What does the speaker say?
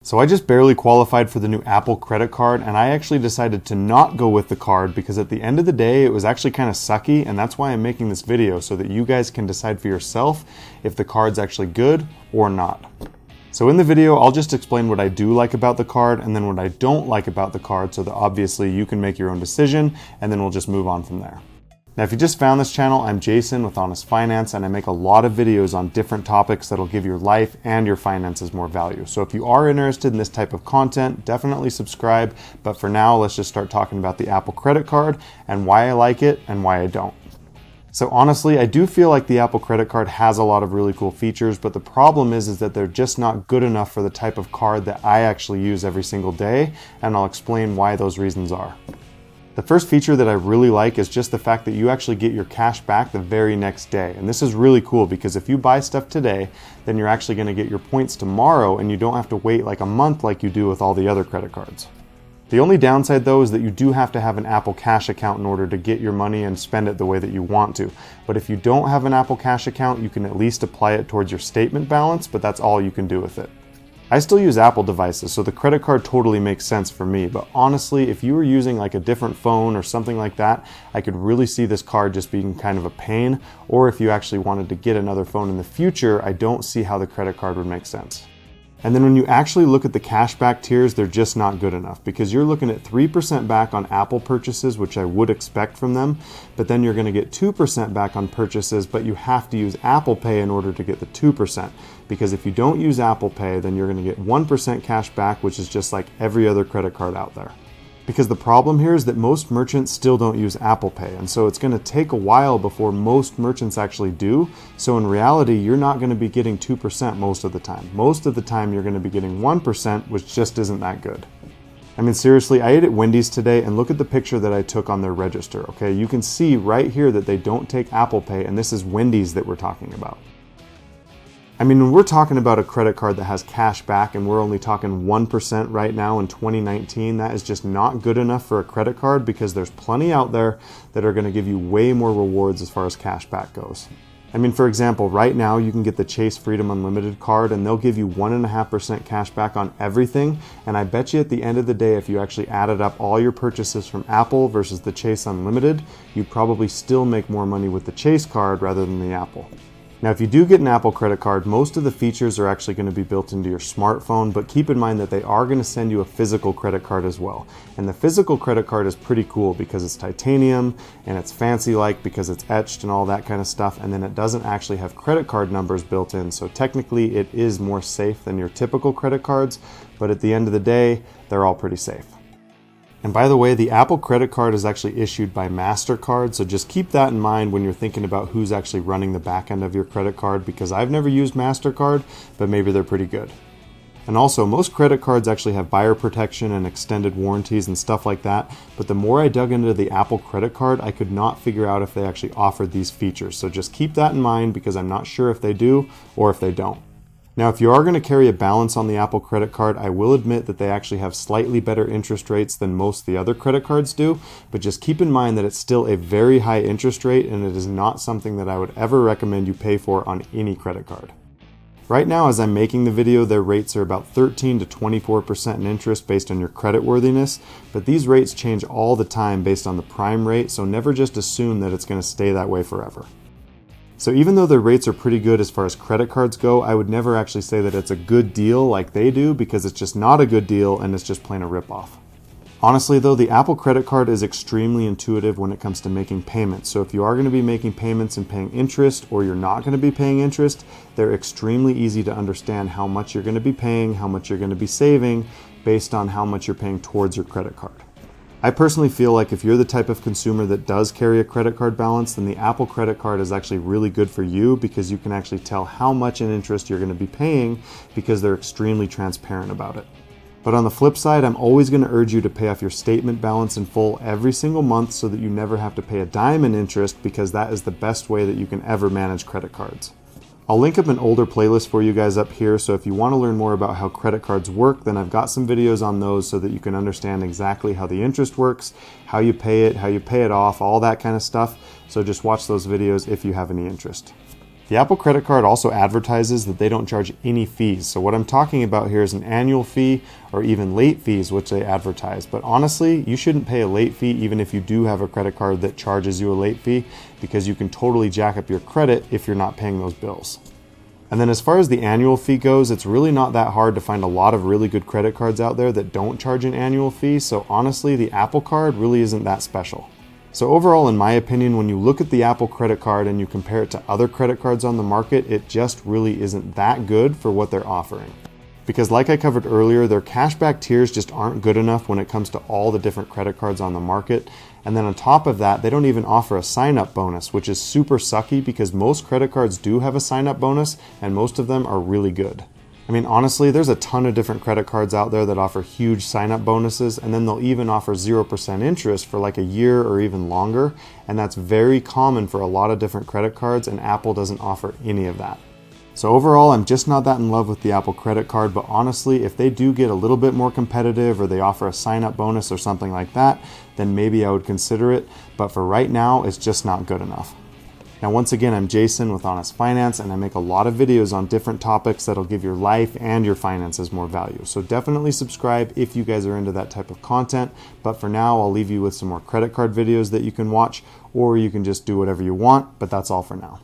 So I just barely qualified for the new Apple credit card, and I actually decided to not go with the card because at the end of the day, it was actually kind of sucky, and that's why I'm making this video so that you guys can decide for yourself if the card's actually good or not. So in the video, I'll just explain what I do like about the card and then what I don't like about the card so that obviously you can make your own decision, and then we'll just move on from there. Now, if you just found this channel, I'm Jason with Honest Finance, and I make a lot of videos on different topics that'll give your life and your finances more value. So if you are interested in this type of content, definitely subscribe. But for now, let's just start talking about the Apple credit card and why I like it and why I don't. So honestly, I do feel like the Apple credit card has a lot of really cool features, but the problem is that they're just not good enough for the type of card that I actually use every single day, and I'll explain why those reasons are. The first feature that I really like is just the fact that you actually get your cash back the very next day. And this is really cool because if you buy stuff today, then you're actually going to get your points tomorrow and you don't have to wait like a month like you do with all the other credit cards. The only downside though is that you do have to have an Apple Cash account in order to get your money and spend it the way that you want to. But if you don't have an Apple Cash account, you can at least apply it towards your statement balance, but that's all you can do with it. I still use Apple devices, so the credit card totally makes sense for me, but honestly, if you were using like a different phone or something like that, I could really see this card just being kind of a pain, or if you actually wanted to get another phone in the future, I don't see how the credit card would make sense. And then when you actually look at the cashback tiers, they're just not good enough because you're looking at 3% back on Apple purchases, which I would expect from them, but then you're going to get 2% back on purchases, but you have to use Apple Pay in order to get the 2%. Because if you don't use Apple Pay, then you're going to get 1% cash back, which is just like every other credit card out there. Because the problem here is that most merchants still don't use Apple Pay, and so it's going to take a while before most merchants actually do. So in reality, you're not going to be getting 2% most of the time. Most of the time, you're going to be getting 1%, which just isn't that good. I mean, seriously, I ate at Wendy's today, and look at the picture that I took on their register, okay? You can see right here that they don't take Apple Pay, and this is Wendy's that we're talking about. I mean, when we're talking about a credit card that has cash back and we're only talking 1% right now in 2019, that is just not good enough for a credit card because there's plenty out there that are going to give you way more rewards as far as cash back goes. I mean, for example, right now you can get the Chase Freedom Unlimited card and they'll give you 1.5% cash back on everything. And I bet you at the end of the day, if you actually added up all your purchases from Apple versus the Chase Unlimited, you'd probably still make more money with the Chase card rather than the Apple. Now, if you do get an Apple credit card, most of the features are actually going to be built into your smartphone, but keep in mind that they are going to send you a physical credit card as well. And the physical credit card is pretty cool because it's titanium and it's fancy-like because it's etched and all that kind of stuff. And then it doesn't actually have credit card numbers built in. So technically it is more safe than your typical credit cards, but at the end of the day, they're all pretty safe. And by the way, the Apple credit card is actually issued by MasterCard, so just keep that in mind when you're thinking about who's actually running the back end of your credit card, because I've never used MasterCard, but maybe they're pretty good. And also, most credit cards actually have buyer protection and extended warranties and stuff like that, but the more I dug into the Apple credit card, I could not figure out if they actually offered these features. So just keep that in mind because I'm not sure if they do or if they don't. Now, if you are going to carry a balance on the Apple credit card, I will admit that they actually have slightly better interest rates than most of the other credit cards do, but just keep in mind that it's still a very high interest rate and it is not something that I would ever recommend you pay for on any credit card. Right now, as I'm making the video, their rates are about 13 to 24% in interest based on your credit worthiness, but these rates change all the time based on the prime rate, so never just assume that it's going to stay that way forever. So even though their rates are pretty good as far as credit cards go, I would never actually say that it's a good deal like they do because it's just not a good deal and it's just plain a ripoff. Honestly though, the Apple credit card is extremely intuitive when it comes to making payments. So if you are going to be making payments and paying interest or you're not going to be paying interest, they're extremely easy to understand how much you're going to be paying, how much you're going to be saving based on how much you're paying towards your credit card. I personally feel like if you're the type of consumer that does carry a credit card balance, then the Apple credit card is actually really good for you because you can actually tell how much in interest you're going to be paying because they're extremely transparent about it. But on the flip side, I'm always going to urge you to pay off your statement balance in full every single month so that you never have to pay a dime in interest because that is the best way that you can ever manage credit cards. I'll link up an older playlist for you guys up here, so if you want to learn more about how credit cards work, then I've got some videos on those so that you can understand exactly how the interest works, how you pay it off, all that kind of stuff. So just watch those videos if you have any interest. The Apple credit card also advertises that they don't charge any fees. So what I'm talking about here is an annual fee or even late fees, which they advertise. But honestly, you shouldn't pay a late fee even if you do have a credit card that charges you a late fee, because you can totally jack up your credit if you're not paying those bills. And then as far as the annual fee goes, it's really not that hard to find a lot of really good credit cards out there that don't charge an annual fee. So honestly, the Apple card really isn't that special. So overall, in my opinion, when you look at the Apple credit card and you compare it to other credit cards on the market, it just really isn't that good for what they're offering. Because like I covered earlier, their cashback tiers just aren't good enough when it comes to all the different credit cards on the market. And then on top of that, they don't even offer a sign-up bonus, which is super sucky because most credit cards do have a sign-up bonus and most of them are really good. I mean, honestly, there's a ton of different credit cards out there that offer huge sign-up bonuses, and then they'll even offer 0% interest for like a year or even longer. And that's very common for a lot of different credit cards, and Apple doesn't offer any of that. So overall, I'm just not that in love with the Apple credit card, but honestly, if they do get a little bit more competitive or they offer a sign-up bonus or something like that, then maybe I would consider it. But for right now, it's just not good enough. Now, once again, I'm Jason with Honest Finance, and I make a lot of videos on different topics that'll give your life and your finances more value. So definitely subscribe if you guys are into that type of content. But for now, I'll leave you with some more credit card videos that you can watch, or you can just do whatever you want, but that's all for now.